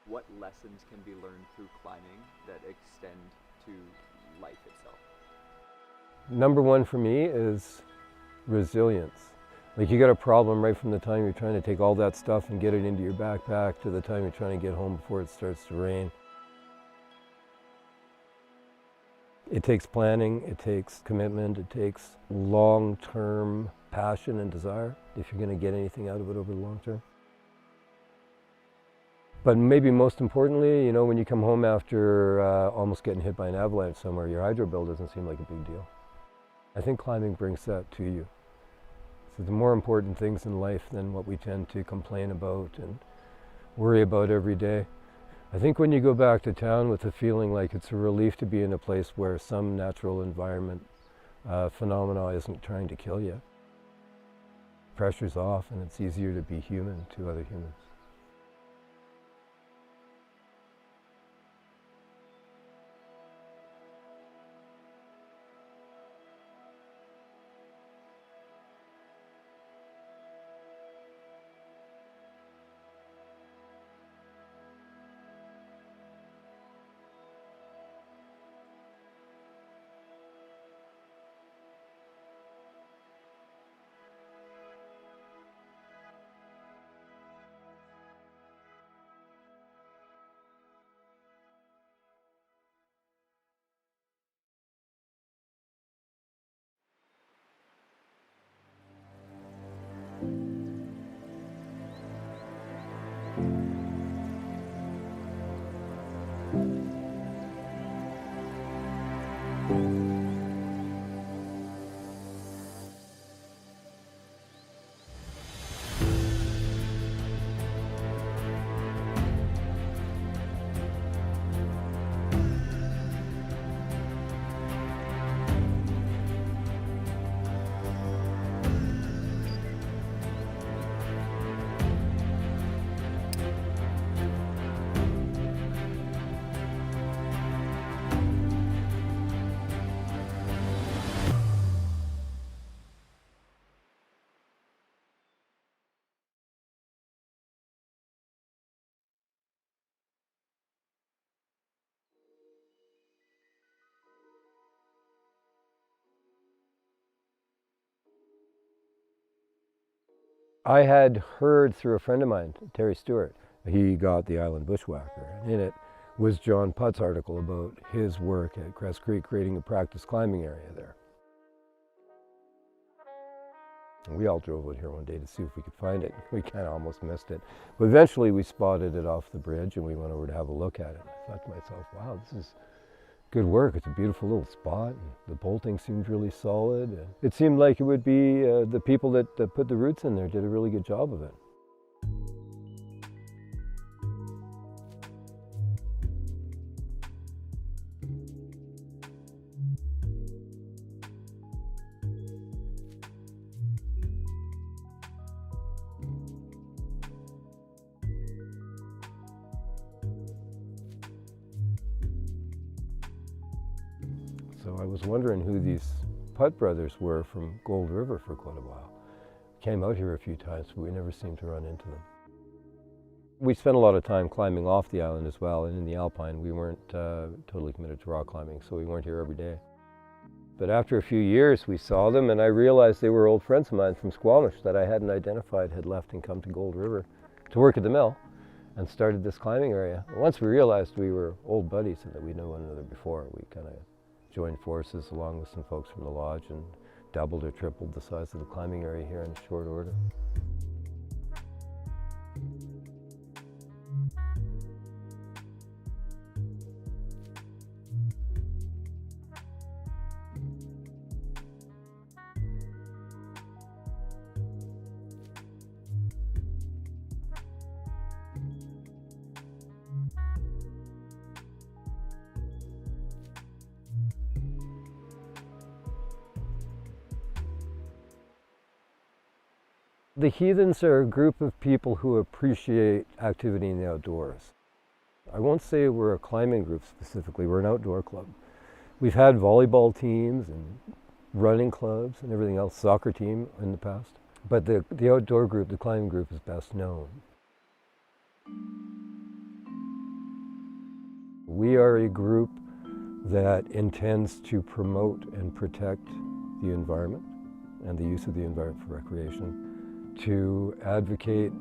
what lessons can be learned through climbing that extend to life itself? Number one for me is resilience. Like, you got a problem right from the time you're trying to take all that stuff and get it into your backpack to the time you're trying to get home before it starts to rain. It takes planning, it takes commitment, it takes long-term passion and desire if you're going to get anything out of it over the long term. But maybe most importantly, you know, when you come home after almost getting hit by an avalanche somewhere, your hydro bill doesn't seem like a big deal. I think climbing brings that to you. So the more important things in life than what we tend to complain about and worry about every day. I think when you go back to town with a feeling like it's a relief to be in a place where some natural environment phenomena isn't trying to kill you, pressure's off and it's easier to be human to other humans. I had heard through a friend of mine, Terry Stewart, he got the Island Bushwhacker, and in it was John Putt's article about his work at Crest Creek creating a practice climbing area there. And we all drove out here one day to see if we could find it. We kind of almost missed it. But eventually we spotted it off the bridge and we went over to have a look at it. I thought to myself, wow, this is good work. It's a beautiful little spot. And the bolting seemed really solid. And it seemed like it would be the people that put the roots in there did a really good job of it. So I was wondering who these Putt brothers were from Gold River for quite a while. Came out here a few times, but we never seemed to run into them. We spent a lot of time climbing off the island as well, and in the Alpine we weren't totally committed to rock climbing, so we weren't here every day. But after a few years we saw them, and I realized they were old friends of mine from Squamish that I hadn't identified had left and come to Gold River to work at the mill and started this climbing area. Once we realized we were old buddies and that we knew one another before, we kind of joined forces along with some folks from the lodge and doubled or tripled the size of the climbing area here in short order. The Heathens are a group of people who appreciate activity in the outdoors. I won't say we're a climbing group specifically, we're an outdoor club. We've had volleyball teams and running clubs and everything else, soccer team in the past. But the outdoor group, the climbing group, is best known. We are a group that intends to promote and protect the environment and the use of the environment for recreation, to advocate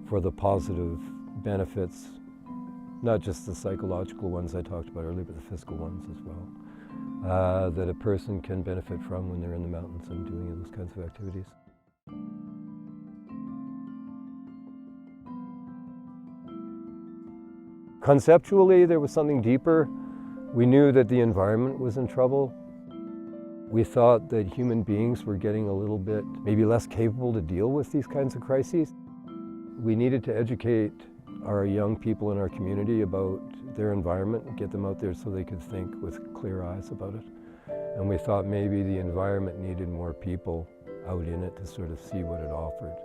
for the positive benefits, not just the psychological ones I talked about earlier, but the physical ones as well, that a person can benefit from when they're in the mountains and doing those kinds of activities. Conceptually, there was something deeper. We knew that the environment was in trouble. We thought that human beings were getting a little bit, maybe less capable to deal with these kinds of crises. We needed to educate our young people in our community about their environment and get them out there so they could think with clear eyes about it. And we thought maybe the environment needed more people out in it to sort of see what it offered.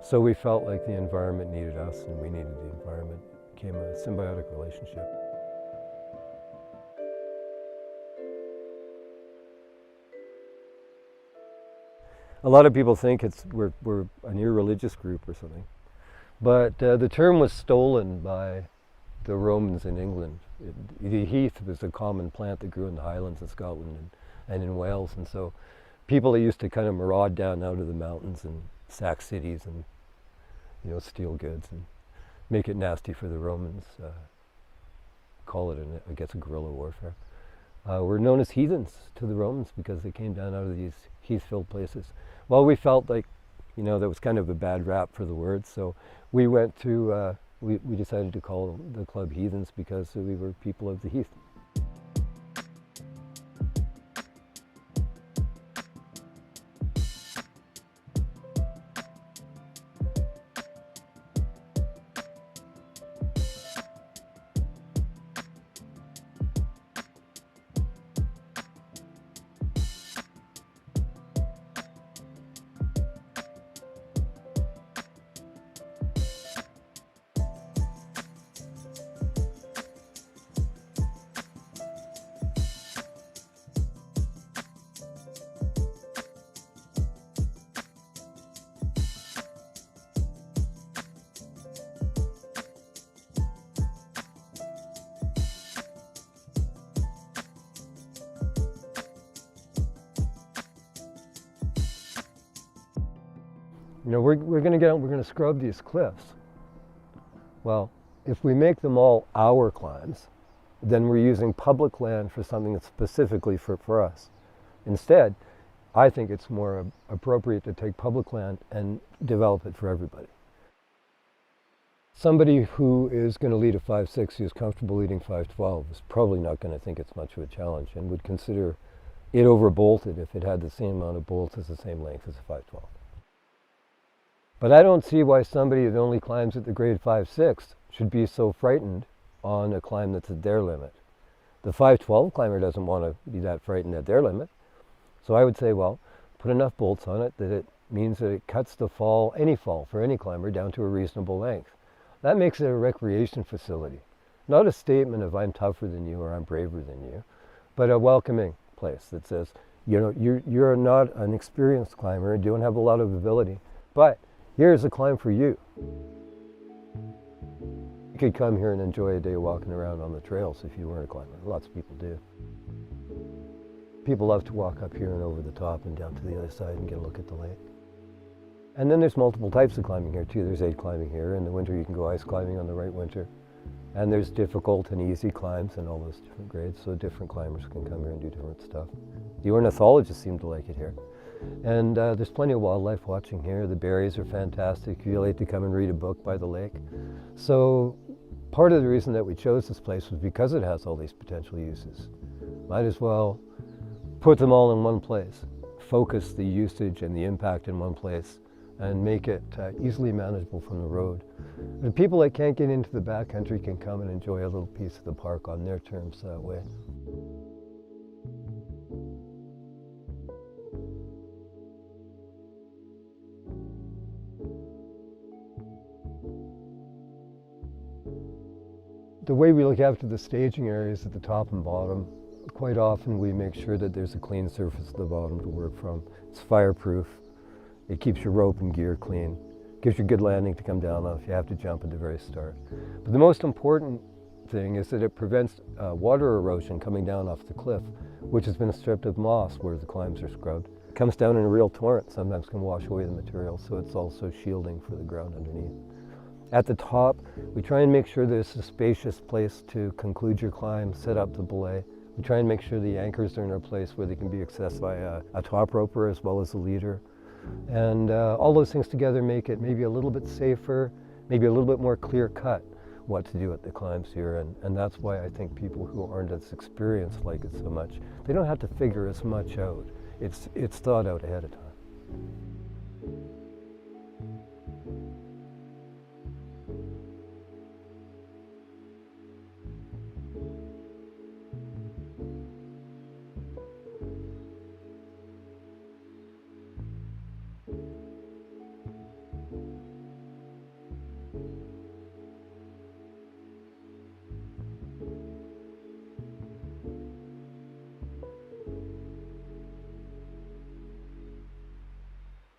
So we felt like the environment needed us and we needed the environment. It became a symbiotic relationship. A lot of people think we're an irreligious group or something, but the term was stolen by the Romans in England. The heath was a common plant that grew in the Highlands in Scotland and in Wales, and so people that used to kind of maraud down out of the mountains and sack cities and steal goods and make it nasty for the Romans, call it, I guess, a guerrilla warfare. Were known as heathens to the Romans because they came down out of these heath-filled places. Well, we felt like, that was kind of a bad rap for the word, so we went to, we decided to call the club Heathens because we were people of the heath. We're going to get out, we're going to scrub these cliffs. Well, if we make them all our climbs, then we're using public land for something that's specifically for us. Instead, I think it's more appropriate to take public land and develop it for everybody. Somebody who is going to lead a 5.6 who's comfortable leading 5.12 is probably not going to think it's much of a challenge and would consider it over-bolted if it had the same amount of bolts as the same length as a 5.12. But I don't see why somebody that only climbs at the grade 5.6 should be so frightened on a climb that's at their limit. The 5.12 climber doesn't want to be that frightened at their limit. So I would say, well, put enough bolts on it that it means that it cuts the fall, any fall for any climber, down to a reasonable length. That makes it a recreation facility. Not a statement of I'm tougher than you or I'm braver than you, but a welcoming place that says, you're not an experienced climber, you don't have a lot of ability, but here's a climb for you. You could come here and enjoy a day walking around on the trails if you weren't a climber. Lots of people do. People love to walk up here and over the top and down to the other side and get a look at the lake. And then there's multiple types of climbing here too. There's aid climbing here. In the winter you can go ice climbing on the right winter. And there's difficult and easy climbs and all those different grades, so different climbers can come here and do different stuff. The ornithologists seem to like it here. And there's plenty of wildlife watching here. The berries are fantastic. You like to come and read a book by the lake. So part of the reason that we chose this place was because it has all these potential uses. Might as well put them all in one place. Focus the usage and the impact in one place and make it easily manageable from the road. The people that can't get into the backcountry can come and enjoy a little piece of the park on their terms that way. The way we look after the staging areas at the top and bottom, quite often we make sure that there's a clean surface at the bottom to work from. It's fireproof. It keeps your rope and gear clean. Gives you good landing to come down on if you have to jump at the very start. But the most important thing is that it prevents water erosion coming down off the cliff, which has been stripped of moss where the climbs are scrubbed. It comes down in a real torrent, sometimes can wash away the material, so it's also shielding for the ground underneath. At the top, we try and make sure there's a spacious place to conclude your climb, set up the belay. We try and make sure the anchors are in a place where they can be accessed by a top roper as well as a leader. And all those things together make it maybe a little bit safer, maybe a little bit more clear-cut what to do at the climbs here. And that's why I think people who aren't as experienced like it so much. They don't have to figure as much out. It's thought out ahead of time.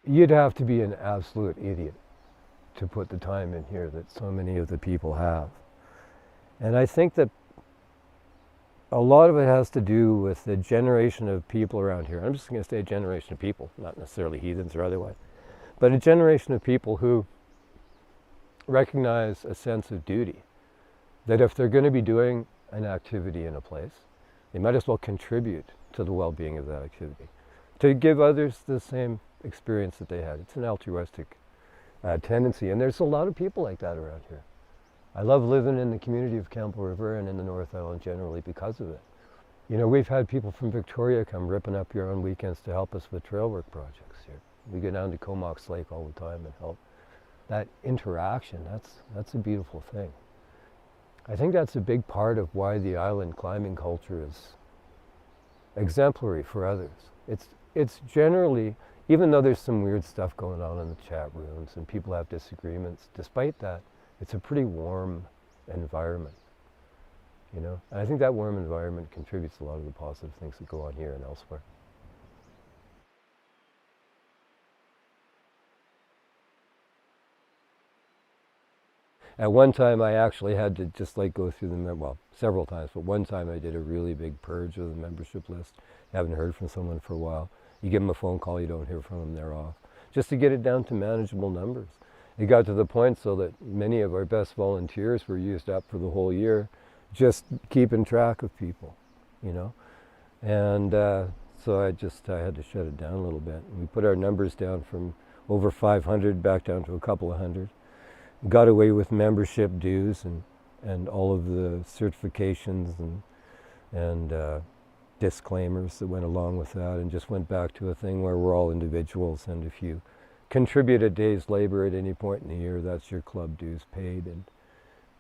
You'd have to be an absolute idiot to put the time in here that so many of the people have. And I think that a lot of it has to do with the generation of people around here. I'm just going to say a generation of people, not necessarily heathens or otherwise, but a generation of people who recognize a sense of duty, that if they're going to be doing an activity in a place, they might as well contribute to the well-being of that activity, to give others the same experience that they had. It's an altruistic tendency, and there's a lot of people like that around here. I love living in the community of Campbell River and in the North Island generally because of it. You know, we've had people from Victoria come ripping up here on weekends to help us with trail work projects here. We go down to Comox Lake all the time and help. That interaction, that's a beautiful thing. I think that's a big part of why the island climbing culture is exemplary for others. It's generally, even though there's some weird stuff going on in the chat rooms and people have disagreements, despite that, it's a pretty warm environment, you know? And I think that warm environment contributes to a lot of the positive things that go on here and elsewhere. At one time I actually had to just like go through well, several times, but one time I did a really big purge of the membership list. You haven't heard from someone for a while. You give them a phone call, you don't hear from them, they're off. Just to get it down to manageable numbers. It got to the point so that many of our best volunteers were used up for the whole year, just keeping track of people, you know? And so I had to shut it down a little bit. We put our numbers down from over 500 back down to a couple of hundred. Got away with membership dues and all of the certifications and disclaimers that went along with that, and just went back to a thing where we're all individuals, and if you contribute a day's labor at any point in the year, that's your club dues paid.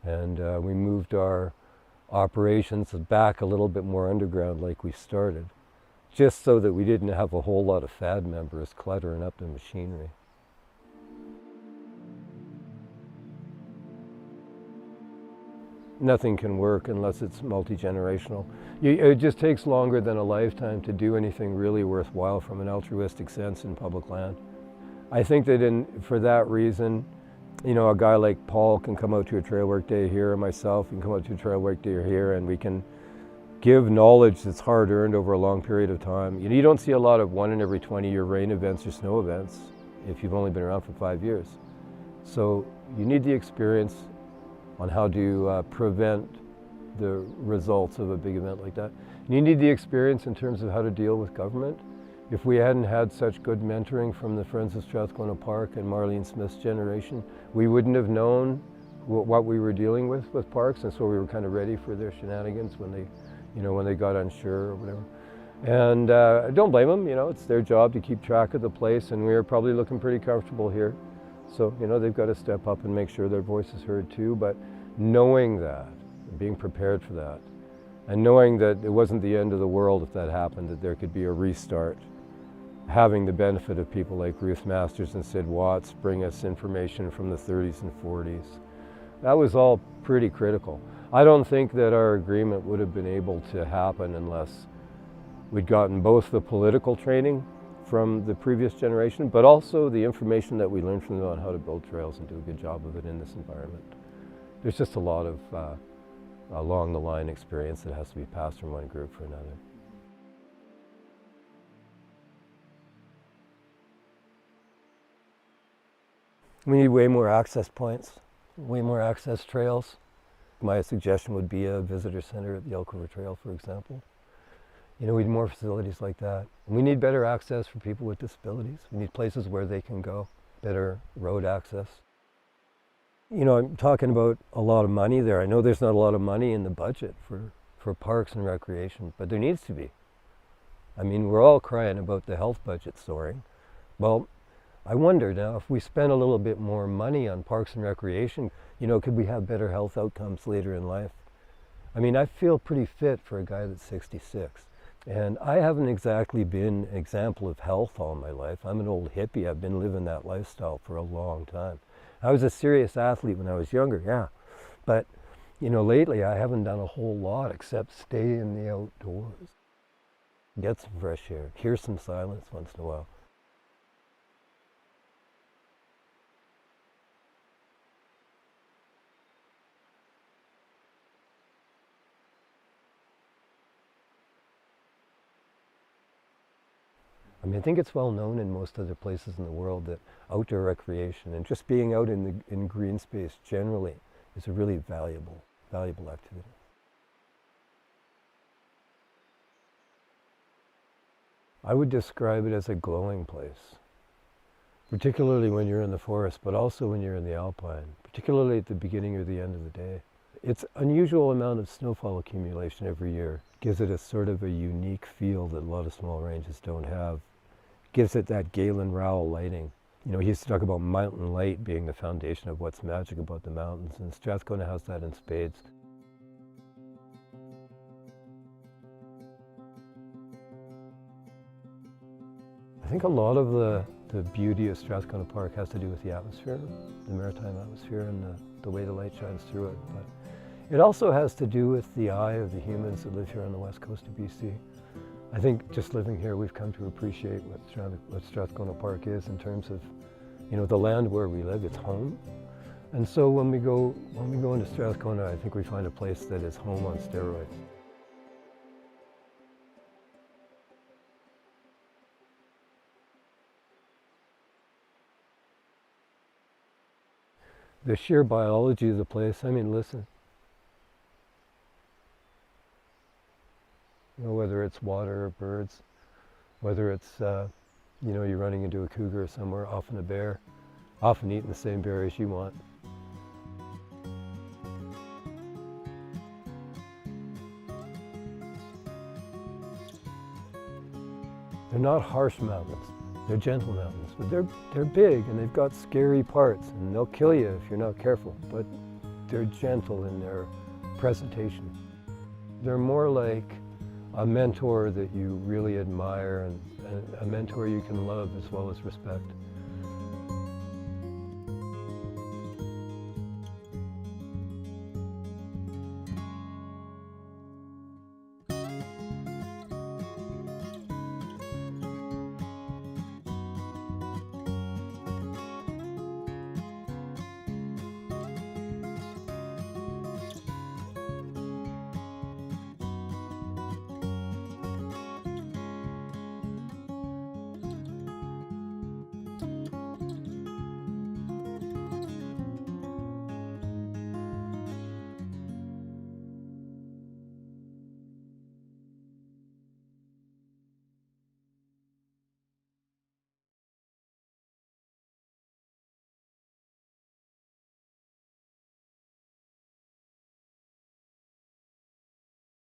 And we moved our operations back a little bit more underground like we started, just so that we didn't have a whole lot of FAD members cluttering up the machinery. Nothing can work unless it's multi-generational. It just takes longer than a lifetime to do anything really worthwhile from an altruistic sense in public land. I think that for that reason, you know, a guy like Paul can come out to a trail work day here, and myself can come out to a trail work day here, and we can give knowledge that's hard earned over a long period of time. You know, you don't see a lot of 1 in every 20-year rain events or snow events if you've only been around for 5 years. So you need the experience on how to prevent the results of a big event like that. And you need the experience in terms of how to deal with government. If we hadn't had such good mentoring from the Friends of Strathcona Park and Marlene Smith's generation, we wouldn't have known what we were dealing with parks, and so we were kind of ready for their shenanigans when they got unsure or whatever. And I don't blame them, you know, it's their job to keep track of the place, and we were probably looking pretty comfortable here. So, you know, they've got to step up and make sure their voice is heard too, but knowing that, being prepared for that, and knowing that it wasn't the end of the world if that happened, that there could be a restart, having the benefit of people like Ruth Masters and Sid Watts bring us information from the 30s and 40s. That was all pretty critical. I don't think that our agreement would have been able to happen unless we'd gotten both the political training from the previous generation, but also the information that we learned from them on how to build trails and do a good job of it in this environment. There's just a lot of along the line experience that has to be passed from one group for another. We need way more access points, way more access trails. My suggestion would be a visitor center at the Elk River Trail, for example. You know, we need more facilities like that. We need better access for people with disabilities. We need places where they can go, better road access. You know, I'm talking about a lot of money there. I know there's not a lot of money in the budget for parks and recreation, but there needs to be. I mean, we're all crying about the health budget soaring. Well, I wonder now, if we spend a little bit more money on parks and recreation, you know, could we have better health outcomes later in life? I mean, I feel pretty fit for a guy that's 66. And I haven't exactly been an example of health all my life. I'm an old hippie. I've been living that lifestyle for a long time. I was a serious athlete when I was younger, yeah. But, you know, lately I haven't done a whole lot except stay in the outdoors. Get some fresh air, hear some silence once in a while. I mean, I think it's well known in most other places in the world that outdoor recreation and just being out in green space generally is a really valuable activity. I would describe it as a glowing place, particularly when you're in the forest, but also when you're in the alpine, particularly at the beginning or the end of the day. It's unusual amount of snowfall accumulation every year. Gives it a sort of a unique feel that a lot of small ranges don't have. Gives it that Galen Rowell lighting. You know, he used to talk about mountain light being the foundation of what's magic about the mountains, and Strathcona has that in spades. I think a lot of the beauty of Strathcona Park has to do with the atmosphere, the maritime atmosphere, and the way the light shines through it. But it also has to do with the eye of the humans that live here on the west coast of BC. I think just living here, we've come to appreciate what Strathcona Park is in terms of, you know, the land where we live. It's home, and so when we go into Strathcona, I think we find a place that is home on steroids. The sheer biology of the place. I mean, listen. You know, whether it's water or birds, whether it's, you know, you're running into a cougar somewhere, often a bear, often eating the same berries you want. They're not harsh mountains, they're gentle mountains, but they're big and they've got scary parts and they'll kill you if you're not careful, but they're gentle in their presentation. They're more like a mentor that you really admire and a mentor you can love as well as respect.